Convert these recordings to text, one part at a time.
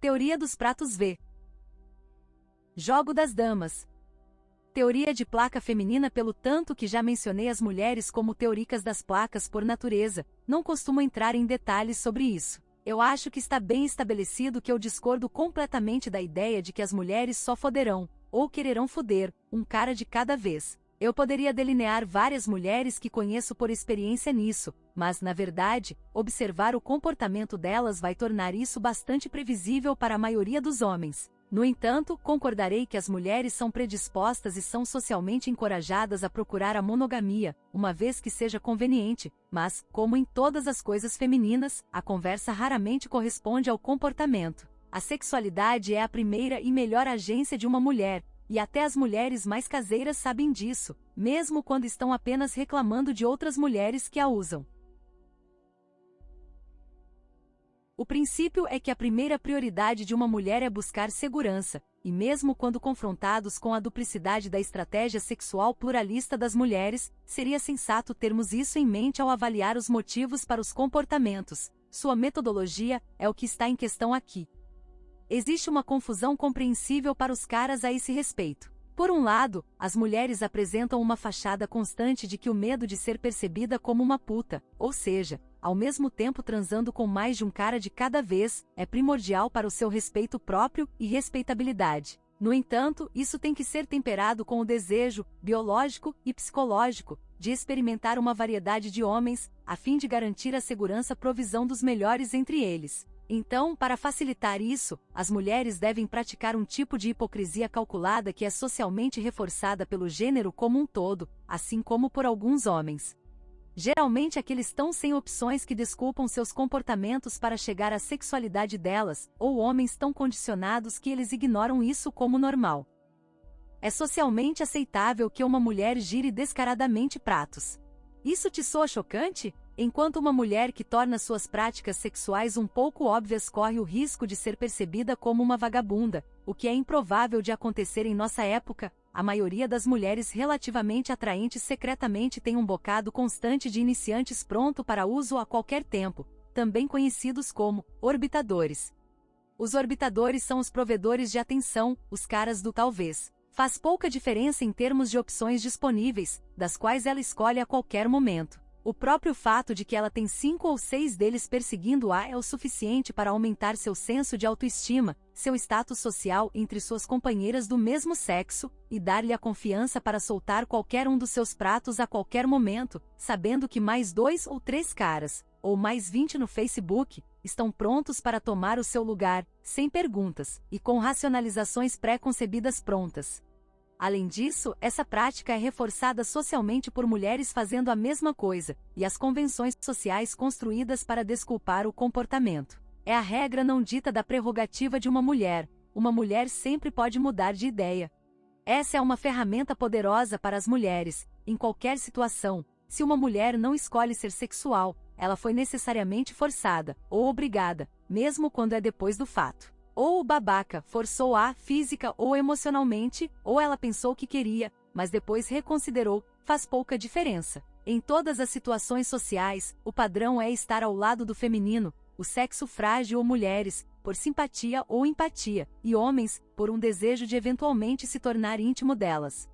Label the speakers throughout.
Speaker 1: Teoria dos pratos v. Jogo das damas. Teoria de placa feminina. Pelo tanto que já mencionei as mulheres como teóricas das placas por natureza, não costumo entrar em detalhes sobre isso. Eu acho que está bem estabelecido que eu discordo completamente da ideia de que as mulheres só foderão, ou quererão foder, um cara de cada vez. Eu poderia delinear várias mulheres que conheço por experiência nisso, mas, na verdade, observar o comportamento delas vai tornar isso bastante previsível para a maioria dos homens. No entanto, concordarei que as mulheres são predispostas e são socialmente encorajadas a procurar a monogamia, uma vez que seja conveniente, mas, como em todas as coisas femininas, a conversa raramente corresponde ao comportamento. A sexualidade é a primeira e melhor agência de uma mulher, e até as mulheres mais caseiras sabem disso, mesmo quando estão apenas reclamando de outras mulheres que a usam. O princípio é que a primeira prioridade de uma mulher é buscar segurança, e mesmo quando confrontados com a duplicidade da estratégia sexual pluralista das mulheres, seria sensato termos isso em mente ao avaliar os motivos para os comportamentos. Sua metodologia é o que está em questão aqui. Existe uma confusão compreensível para os caras a esse respeito. Por um lado, as mulheres apresentam uma fachada constante de que o medo de ser percebida como uma puta, ou seja, ao mesmo tempo transando com mais de um cara de cada vez, é primordial para o seu respeito próprio e respeitabilidade. No entanto, isso tem que ser temperado com o desejo, biológico e psicológico, de experimentar uma variedade de homens, a fim de garantir a segurança provisão dos melhores entre eles. Então, para facilitar isso, as mulheres devem praticar um tipo de hipocrisia calculada que é socialmente reforçada pelo gênero como um todo, assim como por alguns homens. Geralmente aqueles tão sem opções que desculpam seus comportamentos para chegar à sexualidade delas, ou homens tão condicionados que eles ignoram isso como normal. É socialmente aceitável que uma mulher gire descaradamente pratos. Isso te soa chocante? Enquanto uma mulher que torna suas práticas sexuais um pouco óbvias corre o risco de ser percebida como uma vagabunda, o que é improvável de acontecer em nossa época, a maioria das mulheres relativamente atraentes secretamente tem um bocado constante de iniciantes pronto para uso a qualquer tempo, também conhecidos como orbitadores. Os orbitadores são os provedores de atenção, os caras do talvez. Faz pouca diferença em termos de opções disponíveis, das quais ela escolhe a qualquer momento. O próprio fato de que ela tem 5 ou 6 deles perseguindo-a é o suficiente para aumentar seu senso de autoestima, seu status social entre suas companheiras do mesmo sexo, e dar-lhe a confiança para soltar qualquer um dos seus pratos a qualquer momento, sabendo que mais 2 ou 3 caras, ou mais 20 no Facebook, estão prontos para tomar o seu lugar, sem perguntas, e com racionalizações pré-concebidas prontas. Além disso, essa prática é reforçada socialmente por mulheres fazendo a mesma coisa, e as convenções sociais construídas para desculpar o comportamento. É a regra não dita da prerrogativa de uma mulher sempre pode mudar de ideia. Essa é uma ferramenta poderosa para as mulheres, em qualquer situação. Se uma mulher não escolhe ser sexual, ela foi necessariamente forçada, ou obrigada, mesmo quando é depois do fato. Ou o babaca forçou-a física ou emocionalmente, ou ela pensou que queria, mas depois reconsiderou, faz pouca diferença. Em todas as situações sociais, o padrão é estar ao lado do feminino, o sexo frágil ou mulheres, por simpatia ou empatia, e homens, por um desejo de eventualmente se tornar íntimo delas.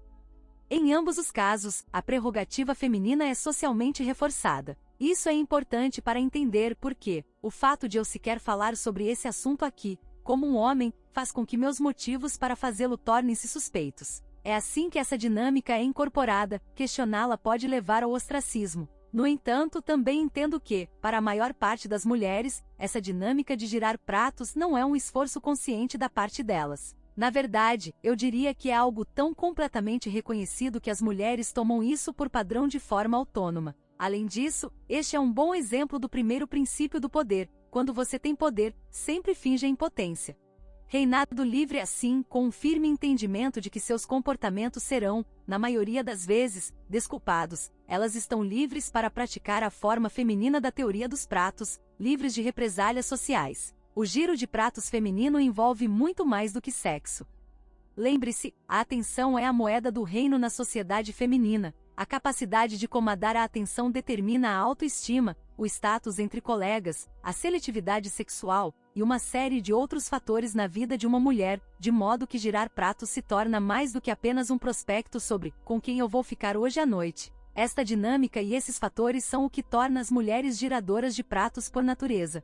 Speaker 1: Em ambos os casos, a prerrogativa feminina é socialmente reforçada. Isso é importante para entender por que o fato de eu sequer falar sobre esse assunto aqui, como um homem, faz com que meus motivos para fazê-lo tornem-se suspeitos. É assim que essa dinâmica é incorporada, questioná-la pode levar ao ostracismo. No entanto, também entendo que, para a maior parte das mulheres, essa dinâmica de girar pratos não é um esforço consciente da parte delas. Na verdade, eu diria que é algo tão completamente reconhecido que as mulheres tomam isso por padrão de forma autônoma. Além disso, este é um bom exemplo do primeiro princípio do poder. Quando você tem poder, sempre finge a impotência. Reinado livre assim, com um firme entendimento de que seus comportamentos serão, na maioria das vezes, desculpados, elas estão livres para praticar a forma feminina da teoria dos pratos, livres de represálias sociais. O giro de pratos feminino envolve muito mais do que sexo. Lembre-se, a atenção é a moeda do reino na sociedade feminina. A capacidade de comandar a atenção determina a autoestima, o status entre colegas, a seletividade sexual, e uma série de outros fatores na vida de uma mulher, de modo que girar pratos se torna mais do que apenas um prospecto sobre com quem eu vou ficar hoje à noite. Esta dinâmica e esses fatores são o que torna as mulheres giradoras de pratos por natureza.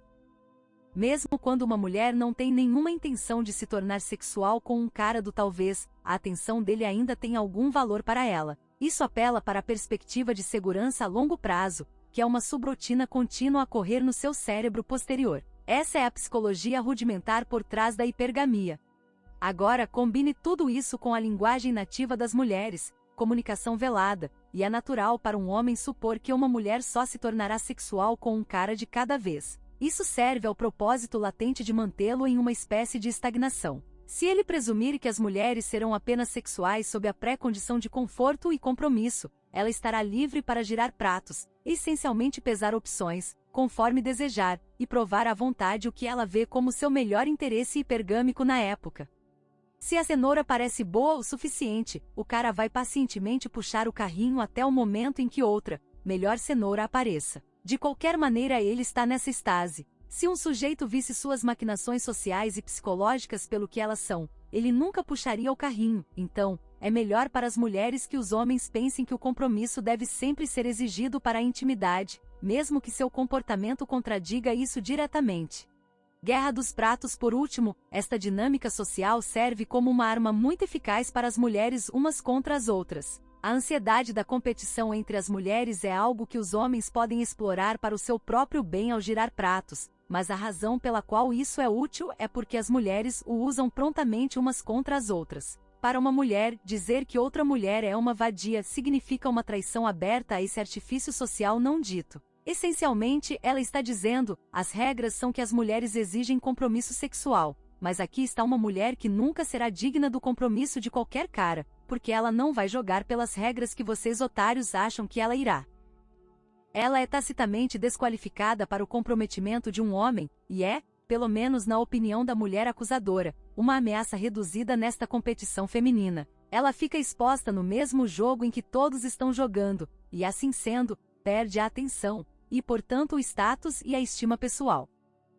Speaker 1: Mesmo quando uma mulher não tem nenhuma intenção de se tornar sexual com um cara do talvez, a atenção dele ainda tem algum valor para ela. Isso apela para a perspectiva de segurança a longo prazo, que é uma subrotina contínua a correr no seu cérebro posterior. Essa é a psicologia rudimentar por trás da hipergamia. Agora combine tudo isso com a linguagem nativa das mulheres, comunicação velada, e é natural para um homem supor que uma mulher só se tornará sexual com um cara de cada vez. Isso serve ao propósito latente de mantê-lo em uma espécie de estagnação. Se ele presumir que as mulheres serão apenas sexuais sob a pré-condição de conforto e compromisso, ela estará livre para girar pratos, essencialmente pesar opções, conforme desejar, e provar à vontade o que ela vê como seu melhor interesse hipergâmico na época. Se a cenoura parece boa o suficiente, o cara vai pacientemente puxar o carrinho até o momento em que outra, melhor cenoura apareça. De qualquer maneira ele está nessa estase. Se um sujeito visse suas maquinações sociais e psicológicas pelo que elas são, ele nunca puxaria o carrinho. Então, é melhor para as mulheres que os homens pensem que o compromisso deve sempre ser exigido para a intimidade, mesmo que seu comportamento contradiga isso diretamente. Guerra dos pratos. Por último, esta dinâmica social serve como uma arma muito eficaz para as mulheres umas contra as outras. A ansiedade da competição entre as mulheres é algo que os homens podem explorar para o seu próprio bem ao girar pratos, mas a razão pela qual isso é útil é porque as mulheres o usam prontamente umas contra as outras. Para uma mulher, dizer que outra mulher é uma vadia significa uma traição aberta a esse artifício social não dito. Essencialmente, ela está dizendo, as regras são que as mulheres exigem compromisso sexual, mas aqui está uma mulher que nunca será digna do compromisso de qualquer cara, porque ela não vai jogar pelas regras que vocês otários acham que ela irá. Ela é tacitamente desqualificada para o comprometimento de um homem, e é, pelo menos na opinião da mulher acusadora, uma ameaça reduzida nesta competição feminina. Ela fica exposta no mesmo jogo em que todos estão jogando, e assim sendo, perde a atenção, e portanto o status e a estima pessoal.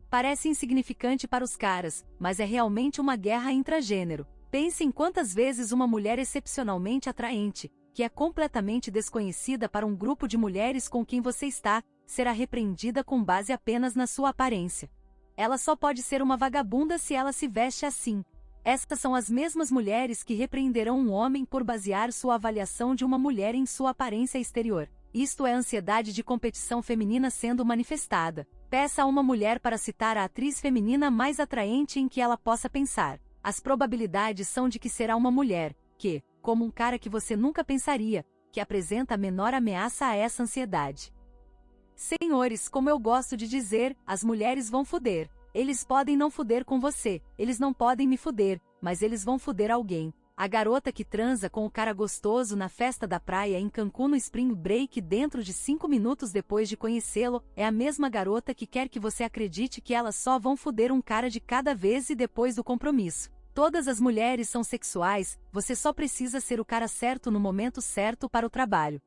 Speaker 1: Parece insignificante para os caras, mas é realmente uma guerra intragênero. Pense em quantas vezes uma mulher excepcionalmente atraente, que é completamente desconhecida para um grupo de mulheres com quem você está, será repreendida com base apenas na sua aparência. Ela só pode ser uma vagabunda se ela se veste assim. Estas são as mesmas mulheres que repreenderão um homem por basear sua avaliação de uma mulher em sua aparência exterior. Isto é ansiedade de competição feminina sendo manifestada. Peça a uma mulher para citar a atriz feminina mais atraente em que ela possa pensar. As probabilidades são de que será uma mulher, que, como um cara que você nunca pensaria, que apresenta a menor ameaça a essa ansiedade. Senhores, como eu gosto de dizer, as mulheres vão foder. Eles podem não foder com você, eles não podem me foder, mas eles vão foder alguém. A garota que transa com o cara gostoso na festa da praia em Cancún no Spring Break dentro de 5 minutos depois de conhecê-lo, é a mesma garota que quer que você acredite que elas só vão foder um cara de cada vez e depois do compromisso. Todas as mulheres são sexuais, você só precisa ser o cara certo no momento certo para o trabalho.